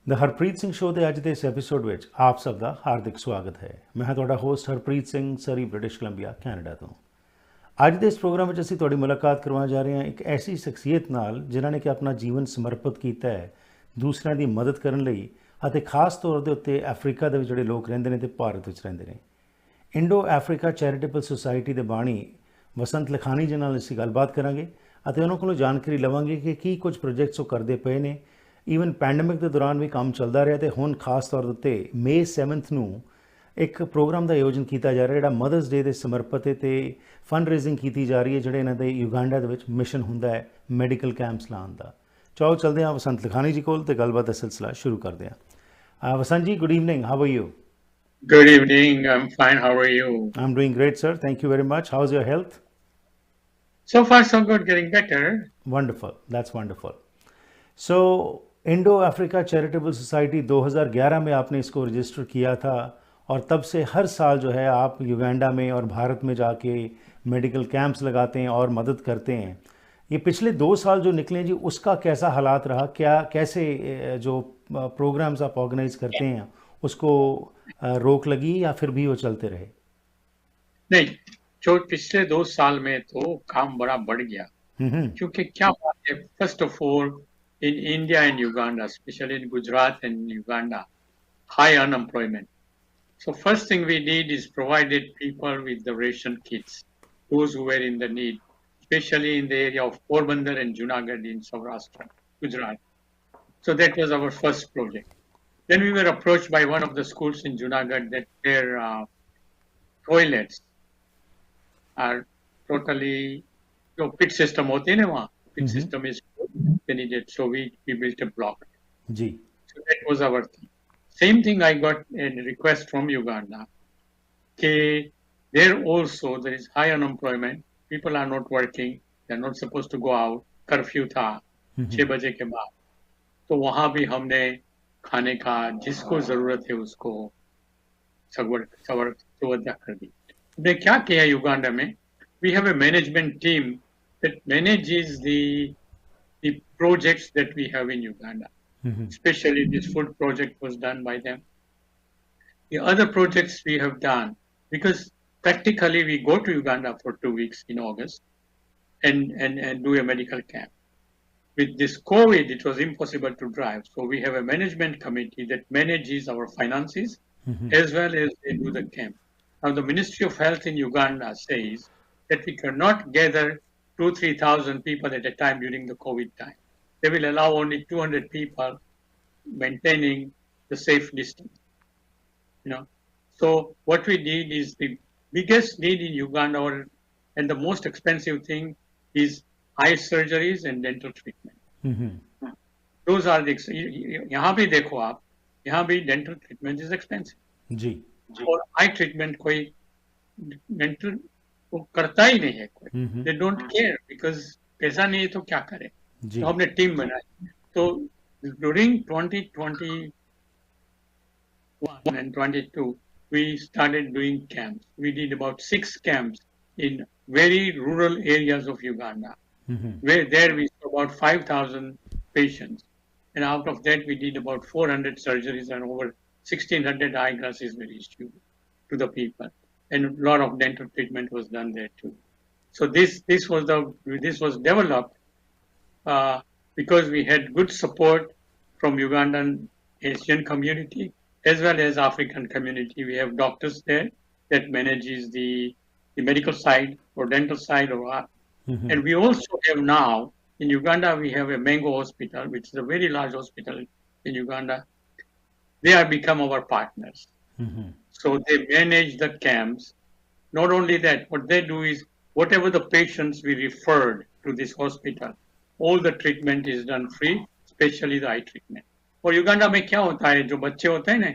ਦ Harpreet Singh show ਦੇ ਅੱਜ ਦੇ ਇਸ ਐਪੀਸੋਡ ਵਿੱਚ ਆਪ ਸਭ ਦਾ ਹਾਰਦਿਕ ਸਵਾਗਤ ਹੈ। ਮੈਂ ਹਾਂ ਤੁਹਾਡਾ ਹੋਸਟ ਹਰਪ੍ਰੀਤ ਸਿੰਘ, ਸਰੀ, ਬ੍ਰਿਟਿਸ਼ ਕੋਲੰਬੀਆ, ਕੈਨੇਡਾ ਤੋਂ। ਅੱਜ ਦੇ ਇਸ ਪ੍ਰੋਗਰਾਮ ਵਿੱਚ ਅਸੀਂ ਤੁਹਾਡੀ ਮੁਲਾਕਾਤ ਕਰਵਾਉਣ ਜਾ ਰਹੇ ਹਾਂ ਇੱਕ ਐਸੀ ਸ਼ਖਸੀਅਤ ਨਾਲ ਜਿਨ੍ਹਾਂ ਨੇ ਕਿ ਆਪਣਾ ਜੀਵਨ ਸਮਰਪਿਤ ਕੀਤਾ ਹੈ ਦੂਸਰਿਆਂ ਦੀ ਮਦਦ ਕਰਨ ਲਈ, ਅਤੇ ਖਾਸ ਤੌਰ ਦੇ ਉੱਤੇ ਅਫਰੀਕਾ ਦੇ ਵਿੱਚ ਜਿਹੜੇ ਲੋਕ ਰਹਿੰਦੇ ਨੇ ਤੇ ਭਾਰਤ ਵਿੱਚ ਰਹਿੰਦੇ ਨੇ। ਇੰਡੋ ਅਫਰੀਕਾ ਚੈਰੀਟੇਬਲ ਸੁਸਾਇਟੀ ਦੇ ਬਾਣੀ ਵਸੰਤ ਲਖਾਨੀ ਜੀ ਨਾਲ ਅਸੀਂ ਗੱਲਬਾਤ ਕਰਾਂਗੇ ਅਤੇ ਉਹਨਾਂ ਕੋਲੋਂ ਜਾਣਕਾਰੀ ਲਵਾਂਗੇ ਕਿ ਕੀ ਕੁਝ ਪ੍ਰੋਜੈਕਟਸ ਉਹ ਕਰਦੇ ਪਏ ਨੇ। ਈਵਨ ਪੈਂਡੇਮਿਕ ਦੇ ਦੌਰਾਨ ਵੀ ਕੰਮ ਚੱਲਦਾ ਰਿਹਾ, ਅਤੇ ਹੁਣ ਖਾਸ ਤੌਰ ਦੇ ਉੱਤੇ ਮਈ 7 ਨੂੰ ਇੱਕ ਪ੍ਰੋਗਰਾਮ ਦਾ ਆਯੋਜਨ ਕੀਤਾ ਜਾ ਰਿਹਾ ਜਿਹੜਾ ਮਦਰਸ ਡੇ ਦੇ ਸਮਰਪਿਤ ਹੈ, ਤੇ ਫੰਡ ਰੇਜ਼ਿੰਗ ਕੀਤੀ ਜਾ ਰਹੀ ਹੈ ਜਿਹੜੇ ਇਹਨਾਂ ਦੇ ਯੂਗਾਂਡਾ ਦੇ ਵਿੱਚ ਮਿਸ਼ਨ ਹੁੰਦਾ ਹੈ ਮੈਡੀਕਲ ਕੈਂਪਸ ਲਾਉਣ ਦਾ। ਚਾਹੋ ਚਲਦੇ ਹਾਂ ਵਸੰਤ ਲਖਾਨੀ ਜੀ ਕੋਲ ਤੇ ਗੱਲਬਾਤ ਦਾ ਸਿਲਸਿਲਾ ਸ਼ੁਰੂ ਕਰਦੇ ਹਾਂ। ਵਸੰਤ ਜੀ, good evening, how are you? Good evening. I'm fine. How are you? I'm doing great, sir. Thank you very much. How's your health? So far, so good. Getting better. Wonderful. That's wonderful. So, Indo Africa charitable society 2011 में आपने इसको register किया था, और तब से हर साल जो है आप युगांडा में और भारत में जाके मेडिकल कैंप्स लगाते हैं और मदद करते हैं। ये पिछले 2 साल जो निकले जी, उसका कैसा हालात रहा? क्या कैसे जो प्रोग्राम्स आप ऑर्गेनाइज करते हैं उसको रोक लगी या फिर भी वो चलते रहे? नहीं, जो पिछले 2 साल में तो काम बड़ा बढ़ गया, क्योंकि क्या बात है, first of all in India and Uganda, especially in Gujarat and Uganda, high unemployment. So first thing we did is provided people with the ration kits, those who were in the need, especially in the area of Porbandar and Junagadh in Saurashtra, Gujarat. So that was our first project. Then we were approached by one of the schools in Junagadh that their toilets are totally, जो pit system होते हैं ना वहाँ, pit system is they needed, so we built a block. Ji. So that was our thing. Same thing, I got a request from Uganda. Okay, there also there is high unemployment. People are not working. They are not supposed to go out. Curfew था 6 बजे के बाद. तो वहाँ भी हमने खाने का जिसको जरूरत है उसको सुविधा कर दी। हमने क्या किया युगांडा में? We have a management team that manages the projects that we have in Uganda. Especially this food project was done by them. The other projects we have done, because practically we go to Uganda for 2 weeks in August and do a medical camp. With this COVID, it was impossible to drive. So we have a management committee that manages our finances as well as they do the camp. Now the Ministry of Health in Uganda says that we cannot gather 2,000-3,000 people at a time during the COVID time. They will allow only 200 people, maintaining the safe distance. So what we did is the biggest need in Uganda, and the most expensive thing is eye surgeries and dental treatment. Those are the. यहाँ भी देखो आप, यहाँ भी dental treatment is expensive. जी. और eye treatment कोई dental वो करता ही नहीं है कोई. They don't care because पैसा नहीं है तो क्या करें. तो हमने टीम बनाई. तो during 2021 and 22 we started doing camps. We did about 6 camps in very rural areas of Uganda. Where there we saw about 5,000 patients, and out of that we did about 400 surgeries and over 1,600 eyeglasses were issued to the people. And a lot of dental treatment was done there too. So this was developed because we had good support from Ugandan Asian community as well as African community. We have doctors there that manages the medical side or dental side of art. And we also have now in Uganda we have a Mango hospital, which is a very large hospital in Uganda. They are become our partners. So they manage the camps. Not only that, what they do is whatever the patients we referred to this hospital, all the treatment is done free, especially the eye treatment. और Uganda में क्या होता है, जो बच्चे होते हैं ना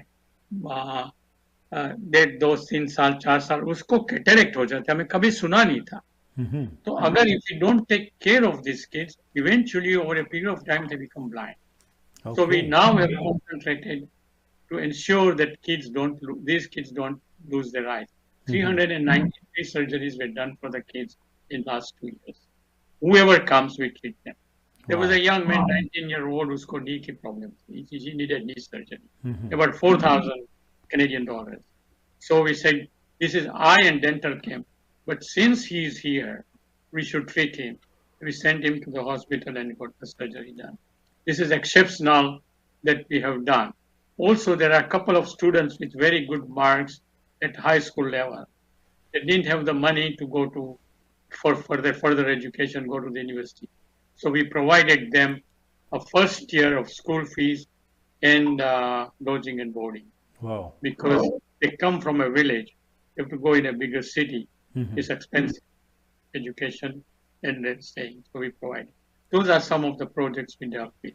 1.5, 2, 3 साल 4 साल, उसको कैटरेक्ट हो जाता है, हमें कभी सुना नहीं था. तो अगर if we don't take care of these kids, eventually over a period of time they become blind. Okay. So we now have concentrated to ensure that these kids don't lose their eyes. 393 surgeries were done for the kids in last 2 years. Whoever comes, we treat them. There was a young man, 19-year-old, who's got knee problem. He needed knee surgery, about 4,000 Canadian dollars. So we said, this is eye and dental camp, but since he is here, we should treat him. We sent him to the hospital and got the surgery done. This is exceptional that we have done. Also, there are a couple of students with very good marks at high school level. They didn't have the money to go to for further education, go to the university. So we provided them a first year of school fees and lodging and boarding. Wow. Because they come from a village, they have to go in a bigger city. It's expensive, education and then staying. So we provide. Those are some of the projects we dealt with.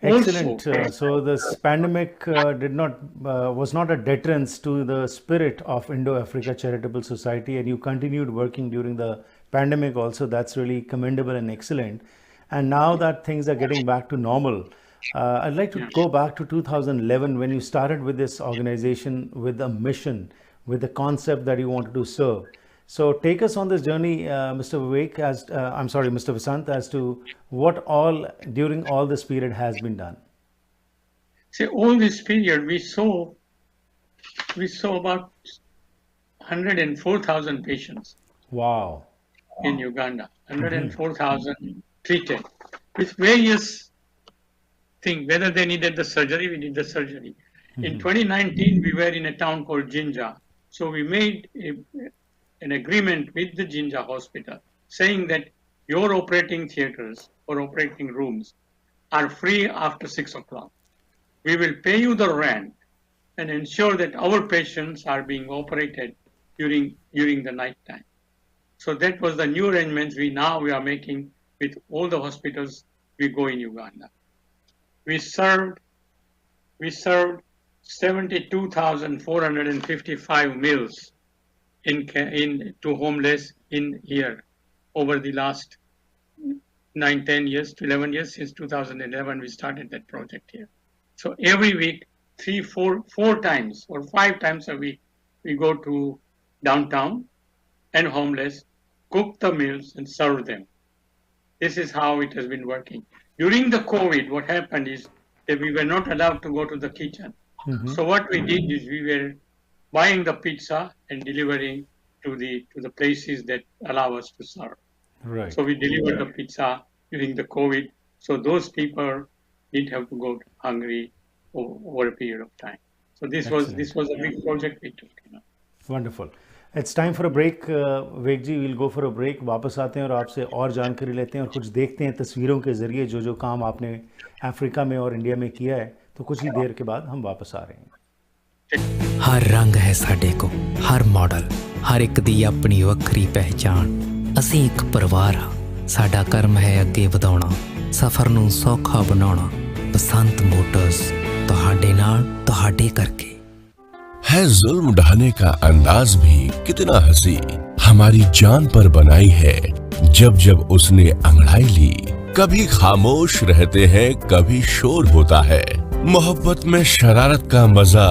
Excellent. Also, So this pandemic was not a deterrence to the spirit of Indo Africa Charitable Society, and you continued working during the pandemic also. That's really commendable and excellent. And now that things are getting back to normal, I'd like to go back to 2011 when you started with this organization with a mission, with the concept that you wanted to serve. So take us on this journey, Mr. Mr. Vasant, as to what all during all this period has been done. See, all this period we saw about 104,000 patients. Wow. In Uganda, 104,000 treated with various things. Whether they needed the surgery, we did the surgery. In 2019, we were in a town called Jinja. So we made an agreement with the Jinja hospital saying that your operating theaters or operating rooms are free after 6 o'clock. We will pay you the rent and ensure that our patients are being operated during the night time. So that was the new arrangements we are making with all the hospitals we go in Uganda. We served 72,455 meals to homeless in here over the last 9-10 years to 11 years. Since 2011 we started that project here. So every week 4 times or 5 times a week we go to downtown and homeless, cook the meals and serve them. This is how it has been working. During the COVID, what happened is that we were not allowed to go to the kitchen. So what we did is we were buying the pizza and delivering to the places that allow us to serve. Right. So we delivered the pizza during the COVID. So those people didn't have to go hungry over a period of time. So this was a big project we took. Wonderful. It's time for a break. वेग जी, we'll go for a break. वापस आते हैं और आपसे और जानकारी लेते हैं और कुछ देखते हैं तस्वीरों के जरिए जो काम आपने अफ्रीका में और इंडिया में किया है. तो कुछ ही देर के बाद हम वापस आ रहे हैं. हर रंग है साडे को, हर मॉडल, हर एक दी अपनी वक्री पहचान. असीं एक परिवार हां, साडा कर्म है अगे वधाउणा, सफर नूं सौखा बनाउणा. बसंत मोटर्स, तुहाडे नाल, तुहाडे करके. है जुल्म ढाने का अंदाज भी कितना हंसी, हमारी जान पर बनाई है जब जब उसने अंगड़ाई ली. कभी खामोश रहते हैं, कभी शोर होता है. मोहब्बत में शरारत का मजा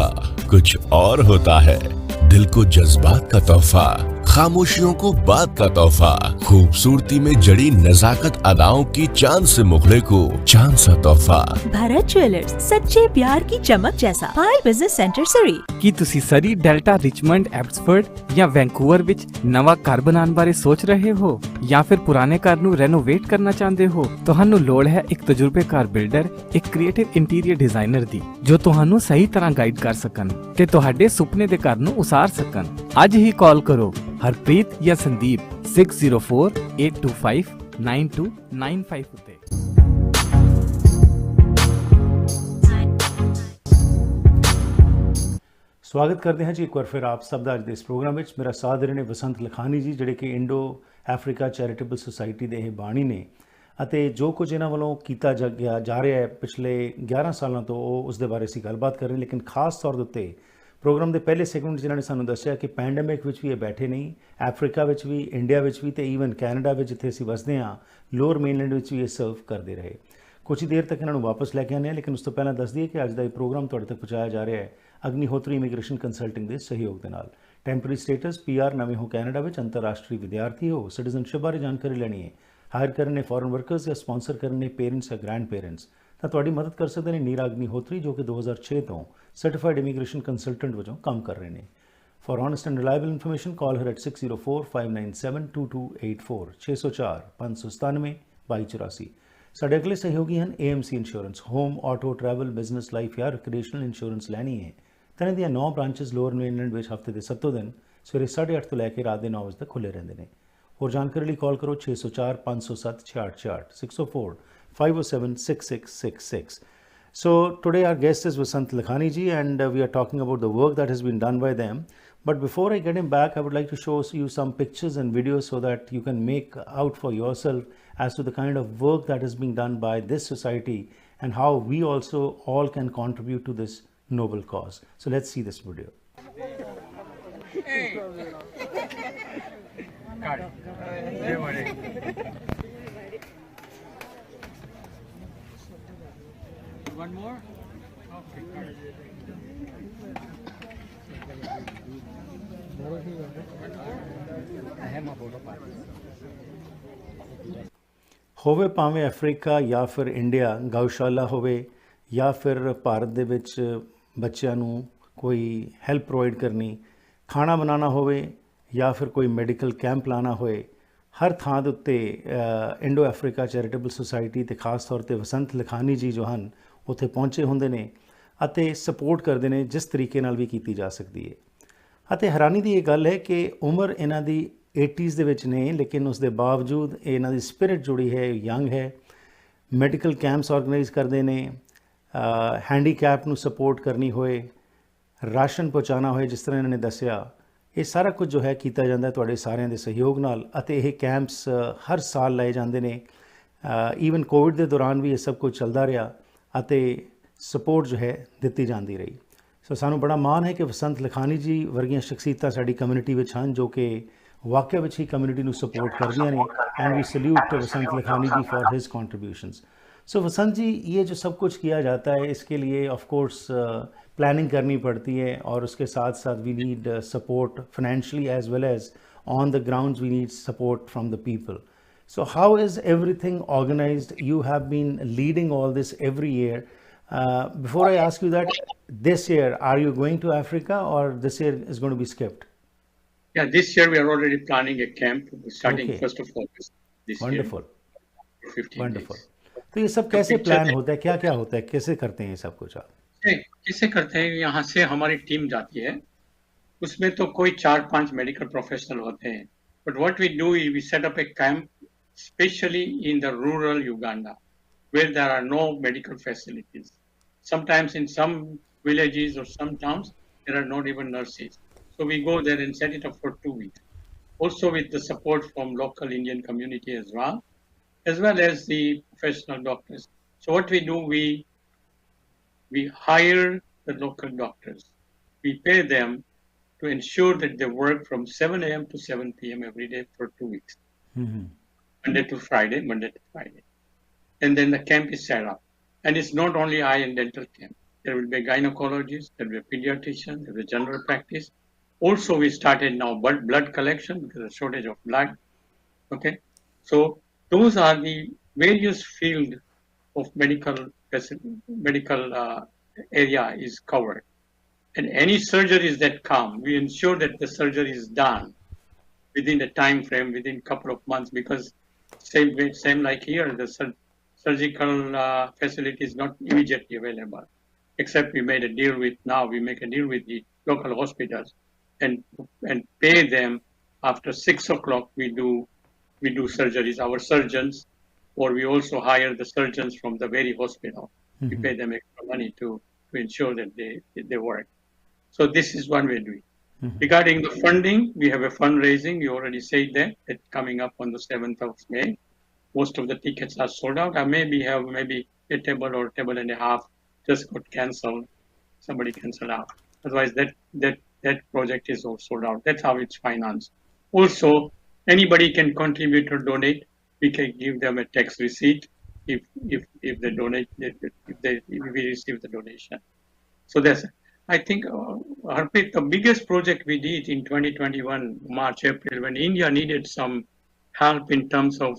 कुछ और होता है. दिल को जज्बात का तोहफा, खामोशियों को बात का तोहफा. खूबसूरती में जड़ी नजाकत अदाओं की चांद से मुखड़े को चांद सा तोहफा. भारत ज्वेलर्स, सच्चे प्यार की चमक जैसा. पायल बिजनेस सेंटर सरी. ਕੀ ਤੁਸੀਂ ਸਰੀ, ਡੈਲਟਾ, ਰਿਚਮੰਡ, ਐਬਸਫੋਰਡ ਜਾਂ ਵੈਂਕੂਵਰ ਵਿੱਚ ਨਵਾਂ ਘਰ ਬਣਾਉਣ ਬਾਰੇ ਸੋਚ ਰਹੇ ਹੋ ਜਾਂ ਫਿਰ ਪੁਰਾਣੇ ਘਰ ਨੂੰ ਰੈਨੋਵੇਟ ਕਰਨਾ ਚਾਹੁੰਦੇ ਹੋ? ਤੁਹਾਨੂੰ ਲੋੜ ਹੈ ਇੱਕ ਤਜਰਬੇਕਾਰ ਬਿਲਡਰ, ਇੱਕ ਕ੍ਰੀਏਟਿਵ ਇੰਟੀਰੀਅਰ ਡਿਜ਼ਾਈਨਰ ਦੀ ਜੋ ਤੁਹਾਨੂੰ ਸਹੀ ਤਰ੍ਹਾਂ ਗਾਈਡ ਕਰ ਸਕਣ ਤੇ ਤੁਹਾਡੇ ਸੁਪਨੇ ਦੇ ਘਰ ਨੂੰ ਉਸਾਰ ਸਕਣ. ਅੱਜ ਹੀ ਕਾਲ ਕਰੋ ਹਰਪ੍ਰੀਤ ਜਾਂ ਸੰਦੀਪ 6048259295 ਉੱਤੇ. स्वागत करते हैं जी एक बार फिर आप सब ਦਾ ਅੱਜ ਦੇ ਇਸ ਪ੍ਰੋਗਰਾਮ ਵਿੱਚ. ਮੇਰਾ ਸਾਥ ਦੇ ਰਹੇ ਨੇ ਵਸੰਤ ਲਖਾਨੀ ਜੀ, ਜਿਹੜੇ ਕਿ ਇੰਡੋ ਅਫਰੀਕਾ ਚੈਰੀਟੇਬਲ ਸੁਸਾਇਟੀ ਦੇ ਇਹ ਬਾਣੀ ਨੇ ਅਤੇ ਜੋ ਕੁਝ ਇਹਨਾਂ ਵੱਲੋਂ ਕੀਤਾ ਜਾ ਰਿਹਾ ਹੈ ਪਿਛਲੇ 11 ਸਾਲਾਂ ਤੋਂ ਉਸ ਦੇ ਬਾਰੇ ਅਸੀਂ ਗੱਲਬਾਤ ਕਰ ਰਹੇ ਹਾਂ. ਲੇਕਿਨ ਖਾਸ ਤੌਰ ਦੇ ਉੱਤੇ ਪ੍ਰੋਗਰਾਮ ਦੇ ਪਹਿਲੇ ਸੈਗਮੈਂਟ ਜਿਨ੍ਹਾਂ ਨੇ ਸਾਨੂੰ ਦੱਸਿਆ ਕਿ ਪੈਂਡੇਮਿਕ ਵਿੱਚ ਵੀ ਇਹ ਬੈਠੇ ਨਹੀਂ, ਅਫਰੀਕਾ ਵਿੱਚ ਵੀ, ਇੰਡੀਆ ਵਿੱਚ ਵੀ ਤੇ ਈਵਨ ਕੈਨੇਡਾ ਵਿੱਚ ਜਿੱਥੇ ਅਸੀਂ ਵਸਦੇ ਹਾਂ, ਲੋਅਰ ਮੇਨਲੈਂਡ ਵਿੱਚ ਵੀ ਇਹ ਸਰਵ ਕਰਦੇ ਰਹੇ. ਕੁਝ ਹੀ ਦੇਰ ਤੱਕ ਇਹਨਾਂ ਨੂੰ ਵਾਪਸ ਲੈ ਕੇ ਆਉਂਦੇ ਹਾਂ, ਲੇਕਿਨ ਉਸ ਤੋਂ ਪਹਿਲਾਂ ਦੱਸ ਦਈਏ ਕਿ ਅੱਜ ਦਾ ਇਹ ਪ੍ਰੋਗਰਾਮ ਤੁਹਾਡੇ ਤੱਕ ਪਹੁੰਚਾਇਆ ਜਾ ਰਿਹਾ ਹੈ ਅਗਨੀਹੋਤਰੀ ਇਮੀਗ੍ਰੇਸ਼ਨ ਕੰਸਲਟਿੰਗ ਦੇ ਸਹਿਯੋਗ ਦੇ ਨਾਲ. ਟੈਂਪਰੇਰੀ ਸਟੇਟਸ, PR, ਨਵੇਂ ਹੋ ਕੈਨੇਡਾ ਵਿੱਚ, ਅੰਤਰਰਾਸ਼ਟਰੀ ਵਿਦਿਆਰਥੀ ਹੋ, ਸਿਟੀਜ਼ਨਸ਼ਿਪ ਬਾਰੇ ਜਾਣਕਾਰੀ ਲੈਣੀ ਹੈ, ਹਾਇਰ ਕਰਨ ਨੇ ਫੋਰਨ ਵਰਕਰਸ ਜਾਂ ਸਪਾਂਸਰ ਕਰਨ ਨੇ ਪੇਰੈਂਟਸ ਜਾਂ ਗ੍ਰੈਂਡ ਪੇਰੈਂਟਸ, ਤਾਂ ਤੁਹਾਡੀ ਮਦਦ ਕਰ ਸਕਦੇ ਨੇ ਨੀਰਾ ਅਗਨੀਹੋਤਰੀ, ਜੋ ਕਿ 2006 ਤੋਂ ਸਰਟੀਫਾਈਡ ਇਮੀਗ੍ਰੇਸ਼ਨ ਕੰਸਲਟੈਂਟ ਵਜੋਂ ਕੰਮ ਕਰ ਰਹੇ ਨੇ। For honest and reliable information, call her at 604-597-2284 604-597-2284। ਸਾਡੇ ਅਗਲੇ ਸਹਿਯੋਗੀ ਹਨ AMC insurance. Home, auto, travel, business, life ਜਾਂ ਰਿਕ੍ਰੀਏਸ਼ਨਲ ਇੰਸ਼ੋਰੈਂਸ ਲੈਣੀ ਹੈ ਤਾਂ ਇਹਨਾਂ ਦੀਆਂ 9 ਬ੍ਰਾਂਚਸ ਲੋਅਰ ਮੇਨਲੈਂਡ ਵਿੱਚ ਹਫ਼ਤੇ ਦੇ 7 ਦਿਨ ਸਵੇਰੇ 8:30 ਤੋਂ ਲੈ ਕੇ ਰਾਤ ਦੇ 9 ਵਜੇ ਤੱਕ ਖੁੱਲ੍ਹੇ ਰਹਿੰਦੇ ਨੇ। ਹੋਰ ਜਾਣਕਾਰੀ ਲਈ ਕਾਲ ਕਰੋ 604-507-6666 604-507-6666। So today our guest is Vasant Lakhani ji, and we are talking about the work that has been done by them. But before I get him back, I would like to show you some pictures and videos so that you can make out for yourself as to the kind of work that is being done by this society and how we also all can contribute to this noble cause. So let's see this video. One more? Okay, good. ਹੋਵੇ ਭਾਵੇਂ Africa ਜਾਂ ਫਿਰ India, ਗਊਸ਼ਾਲਾ ਹੋਵੇ ਜਾਂ ਫਿਰ ਭਾਰਤ ਦੇ ਵਿੱਚ ਬੱਚਿਆਂ ਨੂੰ ਕੋਈ ਹੈਲਪ ਪ੍ਰੋਵਾਈਡ ਕਰਨੀ, ਖਾਣਾ ਬਣਾਉਣਾ ਹੋਵੇ ਜਾਂ ਫਿਰ ਕੋਈ ਮੈਡੀਕਲ ਕੈਂਪ ਲਾਉਣਾ ਹੋਏ, ਹਰ ਥਾਂ ਦੇ ਉੱਤੇ ਇੰਡੋ ਅਫਰੀਕਾ ਚੈਰੀਟੇਬਲ ਸੁਸਾਇਟੀ ਅਤੇ ਖਾਸ ਤੌਰ 'ਤੇ ਵਸੰਤ ਲਖਾਨੀ ਜੀ ਜੋ ਹਨ ਉੱਥੇ ਪਹੁੰਚੇ ਹੁੰਦੇ ਨੇ ਅਤੇ ਸਪੋਰਟ ਕਰਦੇ ਨੇ ਜਿਸ ਤਰੀਕੇ ਨਾਲ ਵੀ ਕੀਤੀ ਜਾ ਸਕਦੀ ਹੈ। ਅਤੇ ਹੈਰਾਨੀ ਦੀ ਇਹ ਗੱਲ ਹੈ ਕਿ ਉਮਰ ਇਹਨਾਂ ਦੀ 80s ਦੇ ਵਿੱਚ ਨੇ, ਲੇਕਿਨ ਉਸ ਦੇ ਬਾਵਜੂਦ ਇਹਨਾਂ ਦੀ ਸਪਿਰਿਟ ਜੁੜੀ ਹੈ, ਯੰਗ ਹੈ। ਮੈਡੀਕਲ ਕੈਂਪਸ ਆਰਗੇਨਾਈਜ਼ ਕਰਦੇ ਨੇ, ਹੈਂਡੀਕੈਪ ਨੂੰ ਸਪੋਰਟ ਕਰਨੀ ਹੋਏ, ਰਾਸ਼ਨ ਪਹੁੰਚਾਉਣਾ ਹੋਏ, ਜਿਸ ਤਰ੍ਹਾਂ ਇਹਨਾਂ ਨੇ ਦੱਸਿਆ, ਇਹ ਸਾਰਾ ਕੁਝ ਜੋ ਹੈ ਕੀਤਾ ਜਾਂਦਾ ਤੁਹਾਡੇ ਸਾਰਿਆਂ ਦੇ ਸਹਿਯੋਗ ਨਾਲ। ਅਤੇ ਇਹ ਕੈਂਪਸ ਹਰ ਸਾਲ ਲਾਏ ਜਾਂਦੇ ਨੇ। ਈਵਨ ਕੋਵਿਡ ਦੇ ਦੌਰਾਨ ਵੀ ਇਹ ਸਭ ਕੁਝ ਚੱਲਦਾ ਰਿਹਾ ਅਤੇ ਸਪੋਰਟ ਜੋ ਹੈ ਦਿੱਤੀ ਜਾਂਦੀ ਰਹੀ। ਸੋ ਸਾਨੂੰ ਬੜਾ ਮਾਣ ਹੈ ਕਿ ਵਸੰਤ ਲਖਾਨੀ ਜੀ ਵਰਗੀਆਂ ਸ਼ਖਸੀਅਤਾਂ ਸਾਡੀ ਕਮਿਊਨਿਟੀ ਵਿੱਚ ਹਨ ਜੋ ਕਿ ਵਾਕਿਆ ਵਿੱਚ ਹੀ ਕਮਿਊਨਿਟੀ ਨੂੰ ਸਪੋਰਟ ਕਰਦੀਆਂ ਨੇ। And we salute Vasant Lakhani ji for his contributions. So Vasant ji, ये जो सब कुछ किया जाता है इसके लिए ऑफ कोर्स प्लानिंग करनी पड़ती है और उसके साथ साथ we need support financially as well as on the grounds we need support from the people. So how is everything organized? You have been leading all this every year. Before I ask you that, this year, are you going to Africa or this year is going to be skipped? Yeah, this year we are already planning a camp starting Okay. 1st of August this Wonderful. year. 15 Wonderful. days. तो ये सब कैसे plan होता है, क्या क्या होता है, कैसे करते हैं ये सब कुछ आप? कैसे करते हैं? यहाँ से हमारी टीम जाती है, उसमें तो कोई 4-5 मेडिकल प्रोफेशनल होते हैं, but what we do is we set up a camp especially in the rural Uganda where there are no medical facilities. Sometimes in some villages or some towns there are not even nurses. So we go there and set it up for 2 weeks. Also with the support from local Indian community as well as the professional doctors. So what we do, we hire the local doctors. We pay them to ensure that they work from 7 a.m. to 7 p.m. every day for 2 weeks. Mm-hmm. Monday to Friday. And then the camp is set up. And it's not only eye and dental camp. There will be a gynecologist, there will be a pediatrician, there will be general practice. Also, we started now blood collection because of shortage of blood. Okay. So those are the various field of medical area is covered. And any surgeries that come, we ensure that the surgery is done within the time frame, within a couple of months, because same like here, the surgical facility is not immediately available. Except we make a deal with the local hospitals and pay them after 6 o'clock. We do surgeries. Our surgeons, or we also hire the surgeons from the very hospital. Mm-hmm. We pay them extra money to ensure that they work. So this is one way of doing. Mm-hmm. Regarding the funding, we have a fundraising. You already said that. It's coming up on the 7th of May. Most of the tickets are sold out. I maybe a table or a table and a half just got cancelled. Somebody canceled out. Otherwise, that project is all sold out. That's how it's financed. Also, anybody can contribute or donate. We can give them a tax receipt if they donate, if we receive the donation. So that's, I think, Harpreet, the biggest project we did in 2021, March, April, when India needed some help in terms of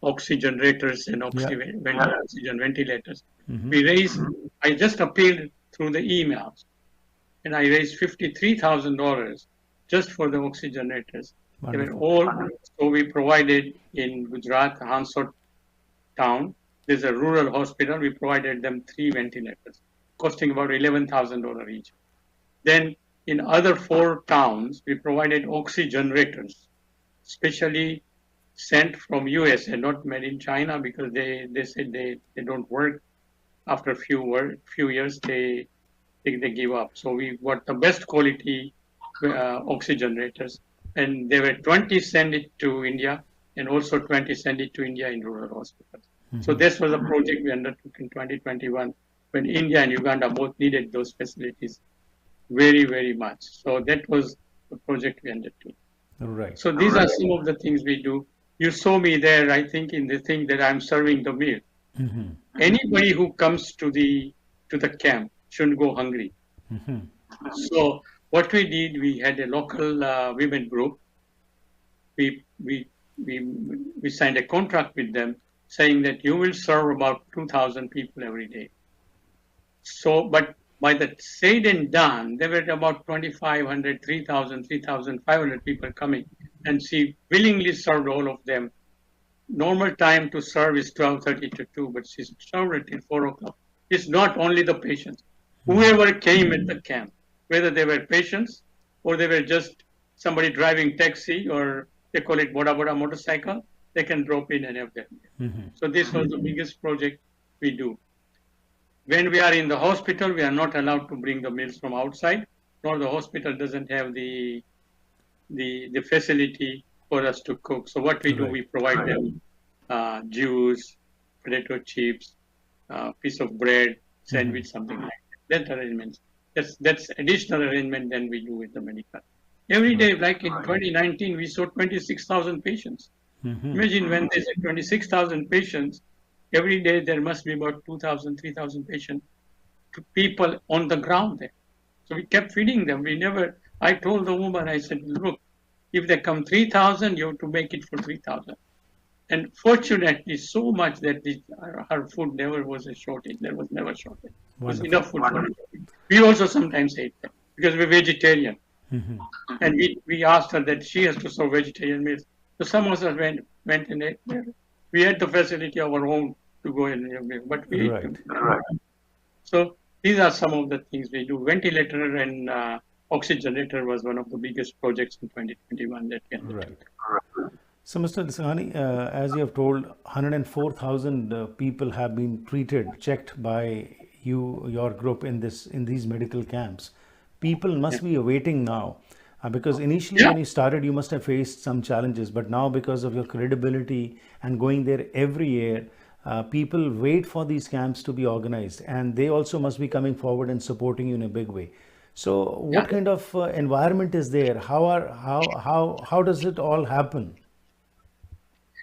oxygenators and Yeah. oxygen ventilators. Mhm. We raised, I just appealed through the emails, and I raised $53,000 just for the oxygenators. They were Wonderful. all, so we provided in Gujarat, Hansot town, there's a rural hospital, we provided them 3 ventilators, costing about $11,000 each. Then in other 4 towns, we provided oxygenators, specially sent from USA, not made in China, because they said they don't work. After a few years, they give up. So we got the best quality oxygenators, and there were 20 sent it to India, and also 20 sent it to India in rural hospitals. So this was a project we undertook in 2021 when India and Uganda both needed those facilities very, very much. So that was the project we undertook. Right. So these are some of the things we do. You saw me there, I think, in the thing that I'm serving the meal. Mhm. Anybody who comes to the camp shouldn't go hungry. Mhm. So what we did, we had a local women group. We signed a contract with them saying that you will serve about 2,000 people every day. So, but by the said and done, there were about 2,500, 3,000, 3,500 people coming, and she willingly served all of them. Normal time to serve is 12:30 to 2, but she served it till 4 o'clock. It's not only the patients. Whoever came at the camp, whether they were patients or they were just somebody driving taxi, or they call it boda boda motorcycle, they can drop in and have them. Mhm. So this was the biggest project we do. When we are in the hospital, we are not allowed to bring the meals from outside, nor the hospital doesn't have the facility for us to cook. So what we do, Right. we provide them juice, potato chips, piece of bread, sandwich, something like that. That arrangement. That's additional arrangement than we do with the medical. Every day, like in 2019, we saw 26,000 patients. Mhm. Imagine when there's 26,000 patients, every day there must be about 2,000, 3,000 patients, people on the ground there. So we kept feeding them. I told the woman, I said, look, if they come 3,000, you have to make it for 3,000. And fortunately, so much that her food never was a shortage. There was never shortage. There was Wonderful. enough food for everybody. We also sometimes ate them because we're vegetarian. Mhm. And we asked her that she has to serve vegetarian meals. So some of us went and ate there. We had the facility of our own to go and have meal, but we ate Right. them. So these are some of the things we do. Ventilator and oxygenator was one of the biggest projects in 2021 that we undertook. Right. So, Mr. Lakhani, as you have told, 104,000 people have been treated, checked by your group in these medical camps. People must be awaiting now, because initially Yeah. when you started, you must have faced some challenges, but now because of your credibility and going there every year, people wait for these camps to be organized, and they also must be coming forward and supporting you in a big way. So, what Yeah. kind of environment is there? How does it all happen?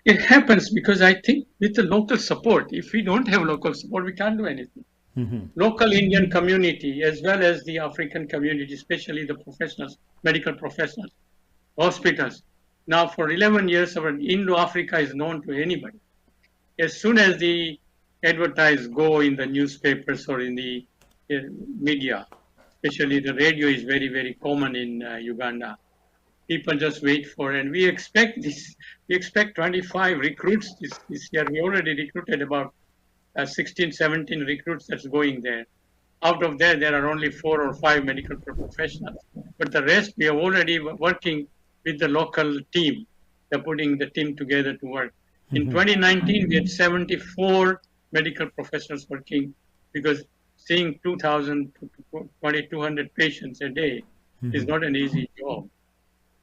It happens because I think with the local support, if we don't have local support, we can't do anything. Mhm. Local Indian community, as well as the African community, especially the professionals, medical professionals, hospitals. Now, for 11 years, our Indo Africa is known to anybody. As soon as the advertise go in the newspapers or in the media, especially the radio is very, very common in Uganda. People just wait for, and we expect 25 recruits this year. We already recruited about 16, 17 recruits that's going there. Out of there are only 4 or 5 medical professionals. But the rest, we are already working with the local team. They're putting the team together to work. In 2019, we had 74 medical professionals working, because seeing 2,000 to 2,200 patients a day is not an easy job.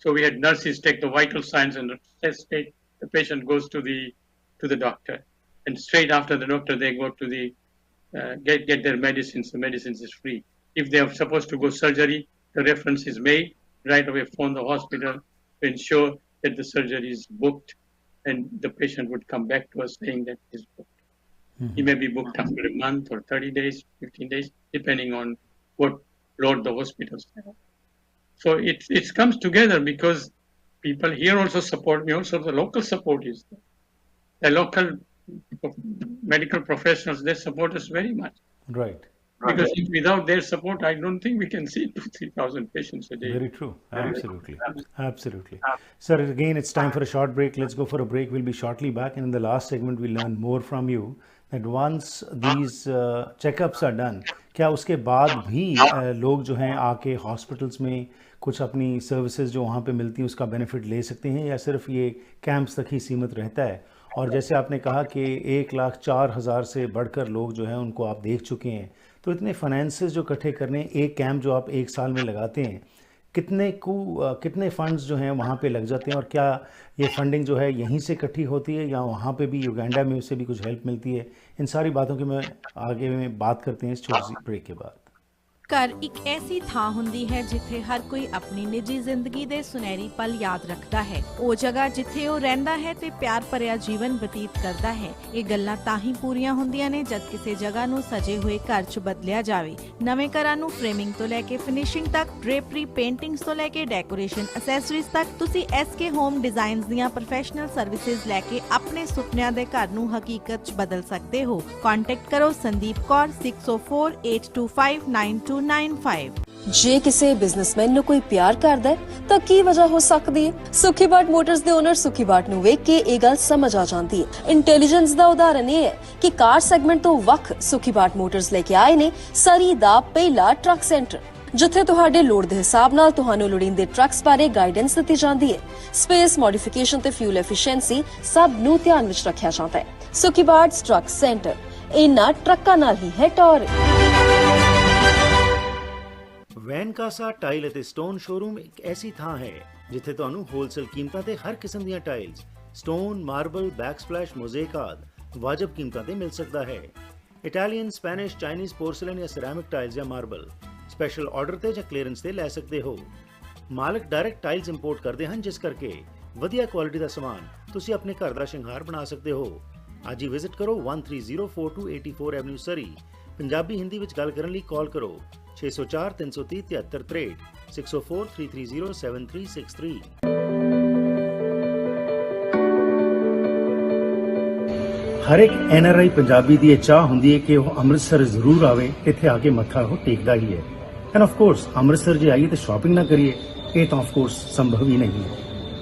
So we had nurses take the vital signs, and the patient goes to the doctor, and straight after the doctor they go to the get their medicines. The medicines is free. If they are supposed to go surgery, the reference is made right away. Phone the hospital to ensure that the surgery is booked, and the patient would come back to us saying that he's booked. He may be booked after a month or 30 days, 15 days, depending on what load the hospitals have. So it comes together because people here also support me. Also, the local support is there. the local medical professionals, they support us very much. Right. Because without their support, I don't think we can see 2,000-3,000 patients a day. Very true. Absolutely. Absolutely. Sir, again, it's time for a short break. Let's go for a break. We'll be shortly back. And in the last segment, we'll learn more from you that once these checkups are done, क्या उसके बाद भी लोग जो हैं आके hospitals में कुछ अपनी सर्विसेज जो वहाँ पे मिलती हैं उसका बेनिफिट ले सकते हैं, या सिर्फ ये कैंप्स तक ही सीमित रहता है? और जैसे आपने कहा कि 1,04,000 से बढ़कर लोग जो हैं उनको आप देख चुके हैं, तो इतने फाइनेंसेस जो इकट्ठे करने, एक कैंप जो आप एक साल में लगाते हैं, कितने फंड्स जो हैं वहाँ पे लग जाते हैं, और क्या ये फंडिंग जो है यहीं से इकट्ठी होती है या वहाँ पे भी युगांडा में उससे भी कुछ हेल्प मिलती है? इन सारी बातों की मैं आगे में बात करते हैं इस छोटी सी ब्रेक के बाद। ਘਰ ਇੱਕ ਐਸੀ ਥਾਂ ਹੁੰਦੀ ਹੈ ਜਿੱਥੇ ਹਰ ਕੋਈ ਆਪਣੀ ਨਿੱਜੀ ਜ਼ਿੰਦਗੀ ਦੇ ਸੁਨਹਿਰੀ ਪਲ ਯਾਦ ਰੱਖਦਾ ਹੈ। ਉਹ ਜਗ੍ਹਾ ਜਿੱਥੇ ਉਹ ਰਹਿੰਦਾ ਹੈ ਤੇ ਪਿਆਰ ਭਰਿਆ ਜੀਵਨ ਬਤੀਤ ਕਰਦਾ ਹੈ। ਇਹ ਗੱਲਾਂ ਤਾਂ ਹੀ ਪੂਰੀਆਂ ਹੁੰਦੀਆਂ ਨੇ ਜਦ ਕਿਸੇ ਜਗ੍ਹਾ ਨੂੰ ਸਜੇ ਹੋਏ ਘਰ 'ਚ ਬਦਲਿਆ ਜਾਵੇ। ਨਵੇਂ ਘਰਾਂ ਨੂੰ ਫਰੇਮਿੰਗ ਤੋਂ ਲੈ ਕੇ ਫਿਨਿਸ਼ਿੰਗ ਤੱਕ, ਡ੍ਰੇਪਰੀ, ਪੇਂਟਿੰਗਸ ਤੋਂ ਲੈ ਕੇ ਡੈਕੋਰੇਸ਼ਨ ਐਸੈਸਰੀਜ਼ ਤੱਕ, ਤੁਸੀਂ SK ਹੋਮ ਡਿਜ਼ਾਈਨਸ ਦੀਆਂ ਪ੍ਰੋਫੈਸ਼ਨਲ ਸਰਵਿਸਿਜ਼ ਲੈ ਕੇ ਆਪਣੇ ਸੁਪਨਿਆਂ ਦੇ ਘਰ ਨੂੰ ਹਕੀਕਤ 'ਚ ਬਦਲ ਸਕਦੇ ਹੋ। ਕੰਟੈਕਟ ਕਰੋ ਸੰਦੀਪ ਕੌਰ 6048259295। ਜੇ ਕਿਸੇ ਬਿਜ਼ਨਸਮੈਨ ਨੂੰ ਕੋਈ ਪਿਆਰ ਕਰਦਾ ਹੈ ਤਾਂ ਕੀ ਵਜ੍ਹਾ ਹੋ ਸਕਦੀ ਹੈ? ਸੁਖੀ ਬਾਟ ਮੋਟਰਸ ਦੇ ਓਨਰ ਸੁਖੀ ਬਾਟ ਨੂੰ ਵੇਖ ਕੇ ਇਹ ਗੱਲ ਸਮਝ ਆ ਜਾਂਦੀ ਹੈ। ਇੰਟੈਲੀਜੈਂਸ ਦਾ ਉਦਾਹਰਨ ਇਹ ਹੈ ਕਿ ਕਾਰ ਸੈਗਮੈਂਟ ਤੋਂ ਵੱਖ ਸੁਖੀ ਬਾਟ ਮੋਟਰਸ ਲੈ ਕੇ ਆਏ ਨੇ ਸਰੀ ਦਾ ਪਹਿਲਾ ਟਰੱਕ ਸੈਂਟਰ, ਜਿੱਥੇ ਤੁਹਾਡੇ ਲੋੜ ਦੇ ਹਿਸਾਬ ਨਾਲ ਤੁਹਾਨੂੰ ਲੋੜੀਂਦੇ ਟਰੱਕਸ ਬਾਰੇ ਗਾਈਡੈਂਸ ਦਿੱਤੀ ਜਾਂਦੀ ਹੈ। ਸਪੇਸ, ਮੋਡੀਫਿਕੇਸ਼ਨ ਤੇ ਫਿਊਲ ਐਫੀਸ਼ੀਐਂਸੀ ਸਭ ਨੂੰ ਧਿਆਨ ਵਿੱਚ ਰੱਖਿਆ ਜਾਂਦਾ ਹੈ। ਸੁਖੀ ਬਾਟ ਟਰੱਕ ਸੈਂਟਰ ਇਹਨਾਂ ਟਰੱਕਾਂ ਨਾਲ ਹੀ ਹੈ ਟੌਰ। ਵੈਨਕਾਸਾ ਟਾਈਲ ਅਤੇ ਸਟੋਨ ਸ਼ੋਰੂਮ ਇੱਕ ਐਸੀ ਥਾਂ ਹੈ ਜਿੱਥੇ ਤੁਹਾਨੂੰ ਹੋਲਸੇਲ ਕੀਮਤਾਂ ਤੇ ਹਰ ਕਿਸਮ ਦੀਆਂ ਟਾਈਲਸ, ਸਟੋਨ, ਮਾਰਬਲ, ਬੈਕਸਪਲੈਸ਼, ਮੋਜ਼ੇਕ ਆਦਿ ਵਾਜਬ ਕੀਮਤਾਂ ਤੇ ਮਿਲ ਸਕਦਾ ਹੈ। ਇਟਾਲੀਅਨ, ਸਪੈਨਿਸ਼, ਚਾਈਨੀਜ਼ ਪੋਰਸਲਨ ਜਾਂ ਸਿਰੈਮਿਕ ਟਾਈਲਸ ਜਾਂ ਮਾਰਬਲ ਸਪੈਸ਼ਲ ਆਰਡਰ ਤੇ ਜਾਂ ਕਲੀਅਰੈਂਸ ਤੇ ਲੈ ਸਕਦੇ ਹੋ। ਮਾਲਕ ਡਾਇਰੈਕਟ ਟਾਈਲਸ ਇੰਪੋਰਟ ਕਰਦੇ ਹਨ, ਜਿਸ ਕਰਕੇ ਵਧੀਆ ਕੁਆਲਿਟੀ ਦਾ ਸਮਾਨ ਤੁਸੀਂ ਆਪਣੇ ਘਰ ਦਾ ਸ਼ਿੰਗਾਰ ਬਣਾ ਸਕਦੇ ਹੋ। ਅੱਜ ਹੀ ਵਿਜ਼ਿਟ ਕਰੋ 13042884 ਐਵਨਿਊ ਸਰੀ। ਪੰਜਾਬੀ ਹਿੰਦੀ ਵਿੱਚ ਗੱਲ ਕਰਨ ਲਈ ਕਾਲ ਕਰੋ 604 330 7363 604 330 7363। ਹਰ ਇੱਕ NRI ਪੰਜਾਬੀ ਦੀ ਇਹ ਚਾਹ ਹੁੰਦੀ ਹੈ ਕਿ ਉਹ ਅੰਮ੍ਰਿਤਸਰ ਜ਼ਰੂਰ ਆਵੇ, ਇੱਥੇ ਆ ਕੇ ਮੱਥਾ ਉਹ ਟੇਕਦਾ ਹੀ ਹੈ। ਐਂਡ ਆਫ ਕੋਰਸ ਅੰਮ੍ਰਿਤਸਰ ਜੇ ਆਈਏ ਤੇ ਸ਼ਾਪਿੰਗ ਨਾ ਕਰੀਏ, ਇਹ ਤਾਂ ਆਫ ਕੋਰਸ ਸੰਭਵ ਹੀ ਨਹੀਂ ਹੈ।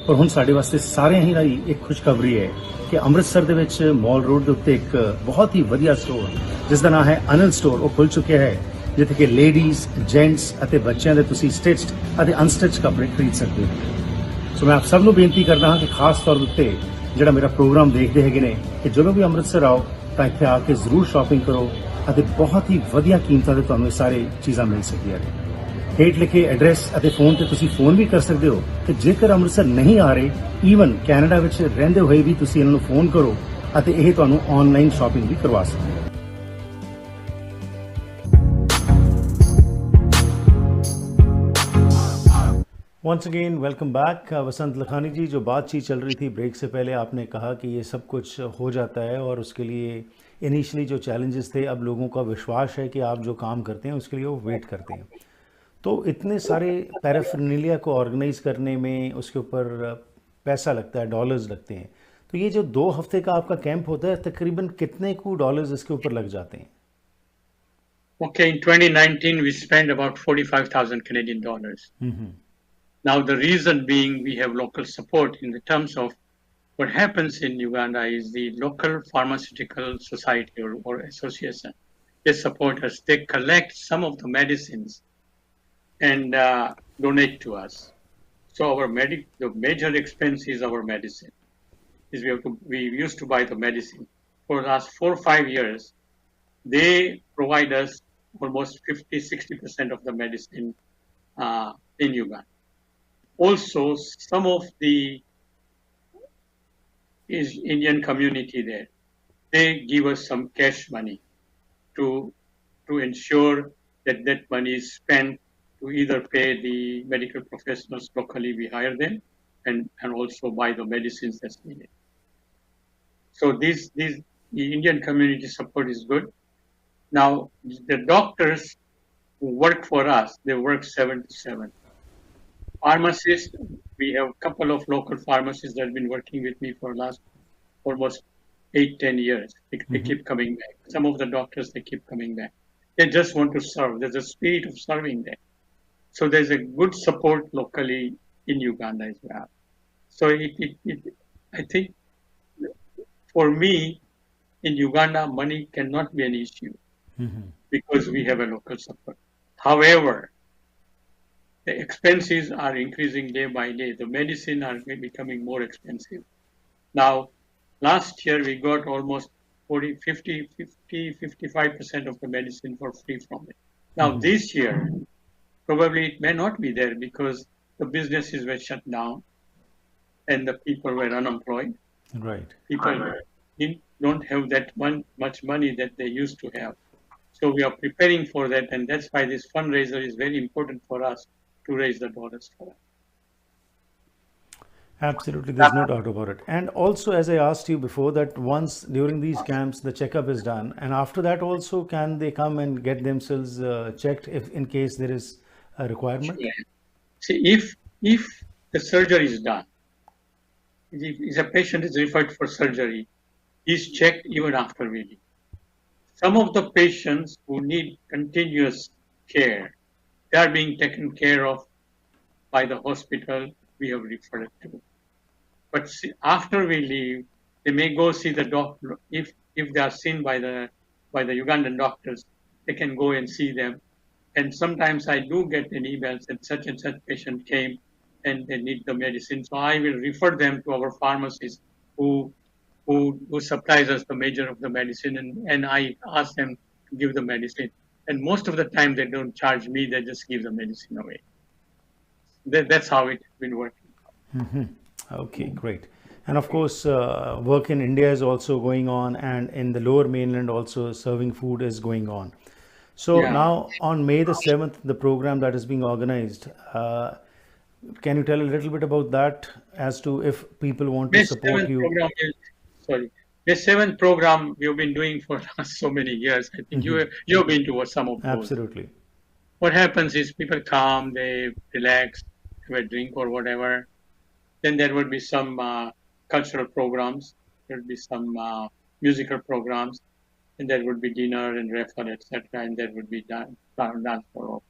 ਪਰ ਹੁਣ ਸਾਡੇ ਵਾਸਤੇ ਸਾਰਿਆਂ ਹੀ ਲਈ ਇੱਕ ਖੁਸ਼ਖਬਰੀ ਹੈ ਕਿ ਅੰਮ੍ਰਿਤਸਰ ਦੇ ਵਿੱਚ ਮਾਲ ਰੋਡ ਦੇ ਉੱਤੇ ਇੱਕ ਬਹੁਤ ਹੀ ਵਧੀਆ ਸਟੋਰ ਜਿਸ ਦਾ ਨਾਮ ਹੈ ਅਨਿਲ ਸਟੋਰ, ਉਹ ਖੁੱਲ ਚੁੱਕਿਆ ਹੈ, ਜਿੱਥੇ ਕਿ ਲੇਡੀਜ਼, ਜੈਂਟਸ ਅਤੇ ਬੱਚਿਆਂ ਦੇ ਤੁਸੀਂ ਸਟਿਚਡ ਅਤੇ ਅਨਸਟਿਚਡ ਕੱਪੜੇ ਖਰੀਦ ਸਕਦੇ ਹੋ। ਸੋ ਮੈਂ ਆਪ ਸਭ ਨੂੰ ਬੇਨਤੀ ਕਰਦਾ ਹਾਂ ਕਿ ਖਾਸ ਤੌਰ ਉੱਤੇ ਜਿਹੜਾ ਮੇਰਾ ਪ੍ਰੋਗਰਾਮ ਦੇਖਦੇ ਹੈਗੇ ਨੇ ਕਿ ਜਦੋਂ ਵੀ ਅੰਮ੍ਰਿਤਸਰ ਆਓ ਤਾਂ ਇੱਥੇ ਆ ਕੇ ਜ਼ਰੂਰ ਸ਼ਾਪਿੰਗ ਕਰੋ ਅਤੇ ਬਹੁਤ ਹੀ ਵਧੀਆ ਕੀਮਤਾਂ ਤੇ ਤੁਹਾਨੂੰ ਇਹ ਸਾਰੇ ਚੀਜ਼ਾਂ ਮਿਲ ਸਕਦੀਆਂ ਨੇ। ਹੇਠ ਲਿਖੇ ਐਡਰੈਸ ਅਤੇ ਫੋਨ ਤੇ ਤੁਸੀਂ ਫੋਨ ਵੀ ਕਰ ਸਕਦੇ ਹੋ ਤੇ ਜੇਕਰ ਅੰਮ੍ਰਿਤਸਰ ਨਹੀਂ ਆ ਰਹੇ, ਈਵਨ ਕੈਨੇਡਾ ਵਿੱਚ ਰਹਿੰਦੇ ਹੋਏ ਵੀ ਤੁਸੀਂ ਇਹਨਾਂ ਨੂੰ ਫੋਨ ਕਰੋ ਅਤੇ ਇਹ ਤੁਹਾਨੂੰ ਆਨਲਾਈਨ ਸ਼ਾਪਿੰਗ ਵੀ ਕਰਵਾ ਸਕਦੇ ਹੋ। Once again welcome back. Vasant Lakhani ji, जो बातचीत चल रही थी ब्रेक से पहले, आपने कहा कि ये सब कुछ हो जाता है और उसके लिए इनिशियली जो चैलेंजेस थे, अब लोगों का विश्वास है कि आप जो काम करते हैं उसके लिए वो वेट करते हैं। तो इतने सारे पैराफर्नेलिया को ऑर्गेनाइज करने में उसके ऊपर पैसा लगता है, डॉलर्स लगते हैं। तो ये जो 2 हफ्ते का आपका कैंप होता है, तकरीबन कितने को डॉलर्स इसके ऊपर लग जाते हैं? Okay, in 2019 we spent about 45,000 Canadian dollars. Now, the reason being we have local support in the terms of what happens in Uganda is the local pharmaceutical society or association. They support us. They collect some of the medicines and donate to us. So the major expense is our medicine. We used to buy the medicine. For the last 4 or 5 years, they provide us almost 50-60% of the medicine in Uganda. Also, some of the Indian community there, they give us some cash money to ensure that money is spent to either pay the medical professionals locally, we hire them, and also buy the medicines that's needed. So the Indian community support is good. Now, the doctors who work for us, they work 7 to 7. Pharmacists, we have a couple of local pharmacists that have been working with me for the last almost 8-10 years. They keep coming back. Some of the doctors, they keep coming back. They just want to serve. There's a spirit of serving there. So there's a good support locally in Uganda as well. So I think for me, in Uganda, money cannot be an issue because we have a local support. However, the expenses are increasing day by day. The medicine are becoming more expensive. Now, last year we got almost 55% of the medicine for free from it. Now, this year, probably it may not be there because the businesses were shut down and the people were unemployed. Right. People don't have that much money that they used to have. So we are preparing for that, and that's why this fundraiser is very important for us to raise the dollars for that. Absolutely, there's no doubt about it. And also, as I asked you before, that once during these camps the checkup is done, and after that also can they come and get themselves checked if in case there is a requirement? Yeah. See, if the surgery is done, if a patient is referred for surgery, he's checked even after we leave. Some of the patients who need continuous care, they are being taken care of by the hospital we have referred to. But see, after we leave, they may go see the doctor. If they are seen by the Ugandan doctors, they can go and see them. And sometimes I do get an email that such and such patient came and they need the medicine. So I will refer them to our pharmacist who supplies us the major of the medicine, and I ask them to give the medicine. And most of the time they don't charge me, they just give the medicine away. That's how it's been working. Okay, great. And of course, work in India is also going on, and in the lower mainland also serving food is going on. So now on May the 7th, the program that is being organized, can you tell a little bit about that as to if people want to support you? The 7th program we've been doing for so many years. I think you've been to some of those. Absolutely. What happens is people come, they relax, have a drink or whatever. Then there would be some cultural programs. There would be some musical programs. And there would be dinner and raffle, etc. And there would be dance for all.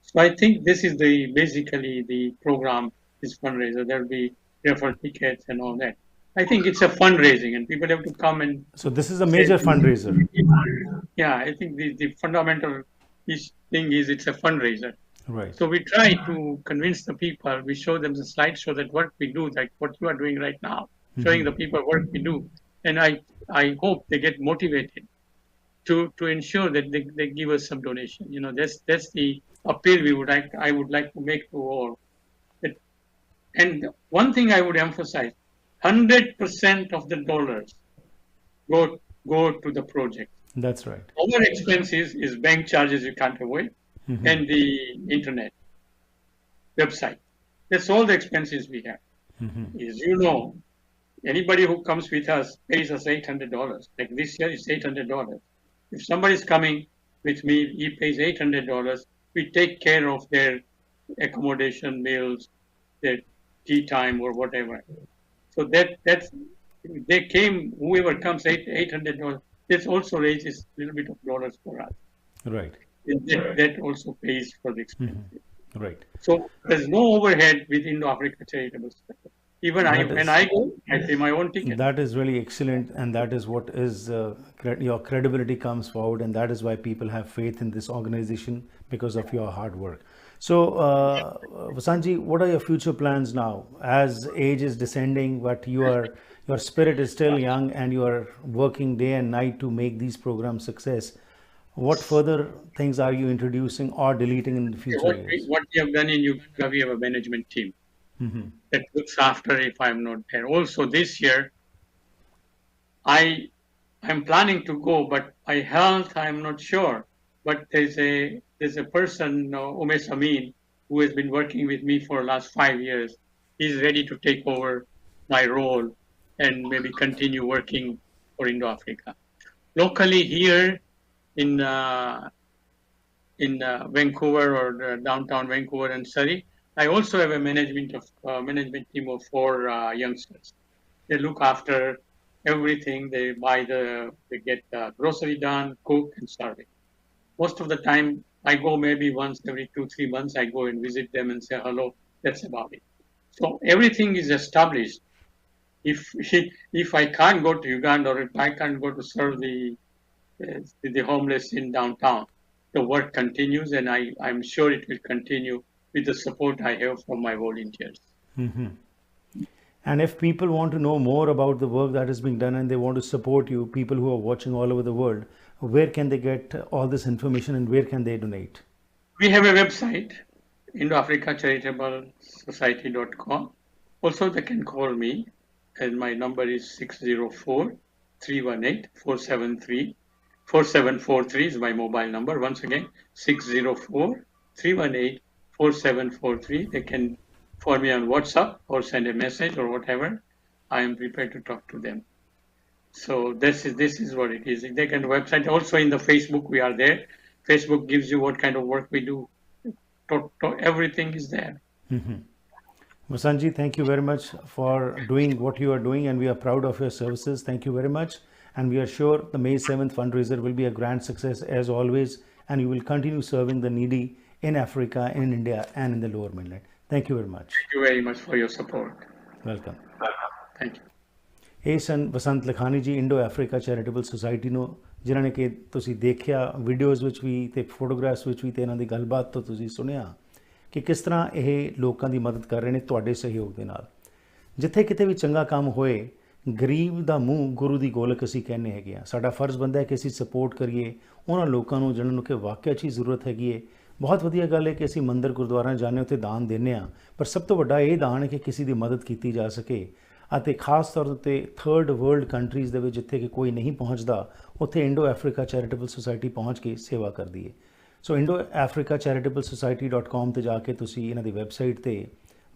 So I think this is basically the program, this fundraiser. There will be raffle tickets and all that. I think it's a fundraising, and people have to come and. So this is a major fundraiser. Yeah, I think the fundamental thing is it's a fundraiser. Right. So we try to convince the people. We show them the slideshow that what we do, like what you are doing right now, showing the people what we do, and I hope they get motivated to ensure that they give us some donation. You know, that's the appeal I would like to make to all. And one thing I would emphasize: 100% of the dollars go to the project. That's right. Our expenses is bank charges you can't avoid, and the internet website. That's all the expenses we have. As you know, anybody who comes with us pays us $800. Like this year, it's $800. If somebody is coming with me, he pays $800. We take care of their accommodation, meals, their tea time, or whatever. So that's they came. Whoever comes, $800. This also raises a little bit of dollars for us. Right. That also pays for the expenses. Right. So there's no overhead with Indo Africa Charitable Society. Even when I go, I pay my own ticket. That is really excellent, and that is what is your credibility comes forward, and that is why people have faith in this organization because of your hard work. So, Vasantji, what are your future plans now? As age is descending, but your spirit is still young, and you are working day and night to make these programs success. What further things are you introducing or deleting in the future years? What we have done in Uganda, we have a management team that looks after if I'm not there. Also, this year, I'm planning to go, but my health, I'm not sure. But there's a person, Umesh Amin, who has been working with me for the last 5 years. He's ready to take over my role and maybe continue working for Indo Africa. Locally here in Vancouver or downtown Vancouver and Surrey, I also have a management team of 4 youngsters. They look after everything. They get grocery done, cook, and serve it. Most of the time, I go maybe once every 2-3 months. I go and visit them and say hello. That's about it. So everything is established. If I can't go to Uganda, or if I can't go to serve the homeless in downtown, the work continues, and I'm sure it will continue with the support I have from my volunteers. Mm-hmm. And if people want to know more about the work that is being done and they want to support you, people who are watching all over the world, where can they get all this information and where can they donate? We have a website, Indo Africa Charitable Society.com. Also, they can call me, and my number is 604-318-473. 4743 is my mobile number. Once again, 604-318-4743. They can call me on WhatsApp or send a message or whatever. I am prepared to talk to them. So this is what it is. They can website. Also in the Facebook, we are there. Facebook gives you what kind of work we do. Everything is there. Mm-hmm. Vasantji, thank you very much for doing what you are doing, and we are proud of your services. Thank you very much. And we are sure the May 7th fundraiser will be a grand success as always, and you will continue serving the needy in Africa, in India, and in the Lower Mainland. Thank you very much. Thank you very much for your support. Welcome. Thank you. ਇਹ ਸਨ ਵਸੰਤ ਲਖਾਨੀ ਜੀ, Indo Africa charitable society ਨੂੰ, ਜਿਨ੍ਹਾਂ ਨੇ ਕਿ ਤੁਸੀਂ ਦੇਖਿਆ videos ਵਿੱਚ ਵੀ ਤੇ ਫੋਟੋਗ੍ਰਾਫਸ ਵਿੱਚ ਵੀ, ਤੇ ਇਹਨਾਂ ਦੀ ਗੱਲਬਾਤ ਤੋਂ ਤੁਸੀਂ ਸੁਣਿਆ ਕਿ ਕਿਸ ਤਰ੍ਹਾਂ ਇਹ ਲੋਕਾਂ ਦੀ ਮਦਦ ਕਰ ਰਹੇ ਨੇ ਤੁਹਾਡੇ ਸਹਿਯੋਗ ਦੇ ਨਾਲ। ਜਿੱਥੇ ਕਿਤੇ ਵੀ ਚੰਗਾ ਕੰਮ ਹੋਏ, ਗਰੀਬ ਦਾ ਮੂੰਹ ਗੁਰੂ ਦੀ ਗੋਲਕ ਅਸੀਂ ਕਹਿੰਦੇ ਹੈਗੇ ਆ। ਸਾਡਾ ਫਰਜ਼ ਬਣਦਾ ਹੈ ਕਿ ਅਸੀਂ ਸਪੋਰਟ ਕਰੀਏ ਉਹਨਾਂ ਲੋਕਾਂ ਨੂੰ ਜਿਹਨਾਂ ਨੂੰ ਕਿ ਵਾਕਿਆ 'ਚ ਹੀ ਜ਼ਰੂਰਤ ਹੈਗੀ ਹੈ। ਬਹੁਤ ਵਧੀਆ ਗੱਲ ਹੈ ਕਿ ਅਸੀਂ ਮੰਦਰ ਗੁਰਦੁਆਰਾ ਜਾਂਦੇ ਉੱਥੇ ਦਾਨ ਦਿੰਦੇ ਹਾਂ, ਪਰ ਸਭ ਤੋਂ ਵੱਡਾ ਇਹ ਦਾਨ ਹੈ ਕਿ ਕਿਸੇ ਦੀ ਮਦਦ ਕੀਤੀ ਜਾ ਸਕੇ। ਅਤੇ ਖਾਸ ਤੌਰ ਉੱਤੇ ਥਰਡ ਵਰਲਡ ਕੰਟਰੀਜ਼ ਦੇ ਵਿੱਚ ਜਿੱਥੇ ਕਿ ਕੋਈ ਨਹੀਂ ਪਹੁੰਚਦਾ, ਉੱਥੇ ਇੰਡੋ ਅਫਰੀਕਾ ਚੈਰੀਟੇਬਲ ਸੁਸਾਇਟੀ ਪਹੁੰਚ ਕੇ ਸੇਵਾ ਕਰਦੀ ਹੈ। ਸੋ ਇੰਡੋ ਅਫਰੀਕਾ ਚੈਰੀਟੇਬਲ society.com 'ਤੇ ਜਾ ਕੇ ਤੁਸੀਂ ਇਹਨਾਂ ਦੀ ਵੈਬਸਾਈਟ 'ਤੇ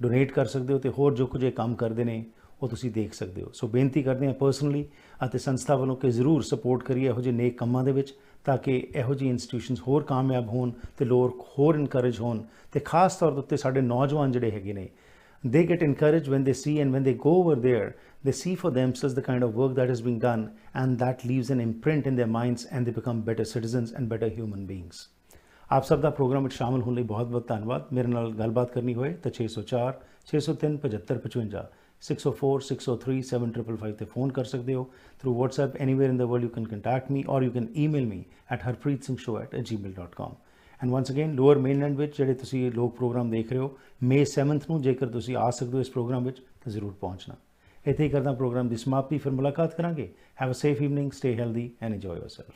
ਡੋਨੇਟ ਕਰ ਸਕਦੇ ਹੋ, ਅਤੇ ਹੋਰ ਜੋ ਕੁਝ ਇਹ ਕੰਮ ਕਰਦੇ ਨੇ ਉਹ ਤੁਸੀਂ ਦੇਖ ਸਕਦੇ ਹੋ। ਸੋ ਬੇਨਤੀ ਕਰਦੇ ਹਾਂ ਪਰਸਨਲੀ ਅਤੇ ਸੰਸਥਾ ਵੱਲੋਂ ਕਿ ਜ਼ਰੂਰ ਸਪੋਰਟ ਕਰੀਏ ਇਹੋ ਜਿਹੇ ਨੇਕ ਕੰਮਾਂ ਦੇ ਵਿੱਚ, ਤਾਂ ਕਿ ਇਹੋ ਜਿਹੀ ਇੰਸਟੀਟਿਊਸ਼ਨਸ ਹੋਰ ਕਾਮਯਾਬ ਹੋਣ ਅਤੇ ਲੋਕ ਹੋਰ ਇਨਕਰੇਜ ਹੋਣ। ਅਤੇ ਖਾਸ ਤੌਰ ਦੇ ਉੱਤੇ ਸਾਡੇ ਨੌਜਵਾਨ ਜਿਹੜੇ ਹੈਗੇ ਨੇ, they get encouraged when they see, and when they go over there, they see for themselves the kind of work that is being done, and that leaves an imprint in their minds, and they become better citizens and better human beings. ਆਪ ਸਭ ਦਾ programme ਵਿੱਚ ਸ਼ਾਮਲ ਹੋਣ ਲਈ ਬਹੁਤ ਬਹੁਤ ਧੰਨਵਾਦ। ਮੇਰੇ ਨਾਲ ਗੱਲਬਾਤ ਕਰਨੀ ਹੋਏ ਤਾਂ 604-603-7555 604-603-7555 ਤੇ ਫੋਨ ਕਰ ਸਕਦੇ ਹੋ। Through WhatsApp, anywhere in the world you can contact me, or you can email me at harpreetsingh@gmail.com. And ones again, lower mainland ਵਿੱਚ ਜਿਹੜੇ ਤੁਸੀਂ ਲੋਕ ਪ੍ਰੋਗਰਾਮ ਦੇਖ ਰਹੇ ਹੋ, May 7th ਨੂੰ ਜੇਕਰ ਤੁਸੀਂ ਆ ਸਕਦੇ ਹੋ ਇਸ ਪ੍ਰੋਗਰਾਮ ਵਿੱਚ ਤਾਂ ਜ਼ਰੂਰ ਪਹੁੰਚਣਾ। ਇੱਥੇ ਹੀ ਕਰਦਾ ਪ੍ਰੋਗਰਾਮ ਦੀ ਸਮਾਪਤੀ, ਫਿਰ ਮੁਲਾਕਾਤ ਕਰਾਂਗੇ। Have a safe evening, stay healthy and enjoy yourself.